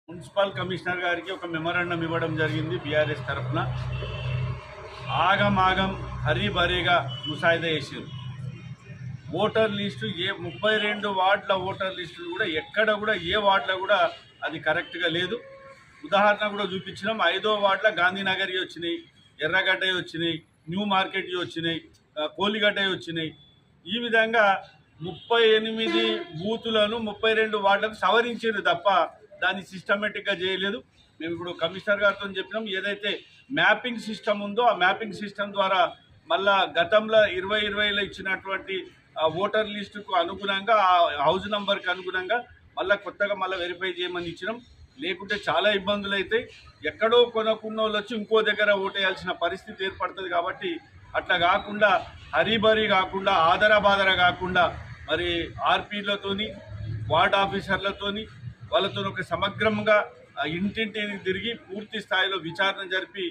Municipal commissioner గారికి ఒక memorandum ఇవ్వడం జరిగింది బీఆర్ఎస్ తరఫున. ఆగమాగం హరీబరీగా ముసాయిదా చేసారు. ఓటర్ లిస్టు 32 వార్డుల ఓటర్ లిస్టులు కూడా ఎక్కడ కూడా ఏ వార్డులో కూడా అది కరెక్ట్గా లేదు. ఉదాహరణ కూడా చూపించినాం. 5వ వార్డులో గాంధీనగర్ వచ్చినాయి, ఎర్రగడ్డ వచ్చినాయి, న్యూ మార్కెట్ వచ్చినాయి, కోలిగడ్డ వచ్చినాయి. ఈ విధంగా 38 బూతులను 32 వార్డులకు సవరించారు తప్ప దాన్ని సిస్టమేటిక్గా చేయలేదు. మేము ఇప్పుడు కమిషనర్ గారితో చెప్పినాం, ఏదైతే మ్యాపింగ్ సిస్టమ్ ఉందో ఆ మ్యాపింగ్ సిస్టమ్ ద్వారా మళ్ళా గతంలో 2020లో ఇచ్చినటువంటి ఓటర్ లిస్టుకు అనుగుణంగా ఆ హౌస్ నంబర్కి అనుగుణంగా మళ్ళీ కొత్తగా వెరిఫై చేయమని ఇచ్చినాం. లేకుంటే చాలా ఇబ్బందులు అవుతాయి. ఎక్కడో కొనుక్కున్న వాళ్ళు వచ్చి ఇంకో దగ్గర ఓటేయాల్సిన పరిస్థితి ఏర్పడుతుంది. కాబట్టి అట్లా కాకుండా హరీబరీ కాకుండా ఆదరబాదర కాకుండా మరి ఆర్పీలతోని వార్డ్ ఆఫీసర్లతోని వాళ్ళతో ఒక సమగ్రంగా ఇంటింటిని తిరిగి పూర్తి స్థాయిలో విచారణ జరిపి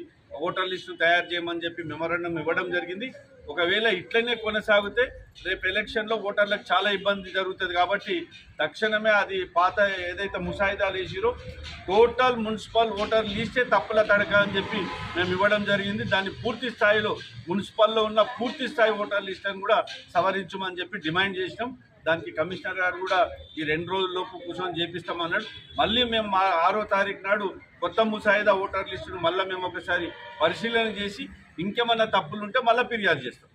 ఓటర్ లిస్టు తయారు చేయమని చెప్పి మెమరాండం ఇవ్వడం జరిగింది. ఒకవేళ ఇట్లనే కొనసాగితే రేపు ఎలక్షన్లో ఓటర్లకు చాలా ఇబ్బంది జరుగుతుంది. కాబట్టి తక్షణమే అది పాత ఏదైతే ముసాయిదాలు వేసిరో టోటల్ మున్సిపల్ ఓటర్ లిస్టే తప్పుల తడక అని చెప్పి మేము ఇవ్వడం జరిగింది. దాన్ని పూర్తి స్థాయిలో మున్సిపల్లో ఉన్న పూర్తి స్థాయి ఓటర్ లిస్టును కూడా సవరించమని చెప్పి డిమాండ్ చేసినాం. దానికి కమిషనర్ గారు కూడా ఈ 2 రోజుల్లోపు కూర్చొని చేపిస్తామన్నాడు. మళ్ళీ మేము 6వ తారీఖు నాడు కొత్త ముసాయిదా ఓటర్ లిస్టును మళ్ళీ మేము ఒకసారి పరిశీలన చేసి ఇంకేమన్నా తప్పులుంటే మళ్ళీ ఫిర్యాదు చేస్తాం.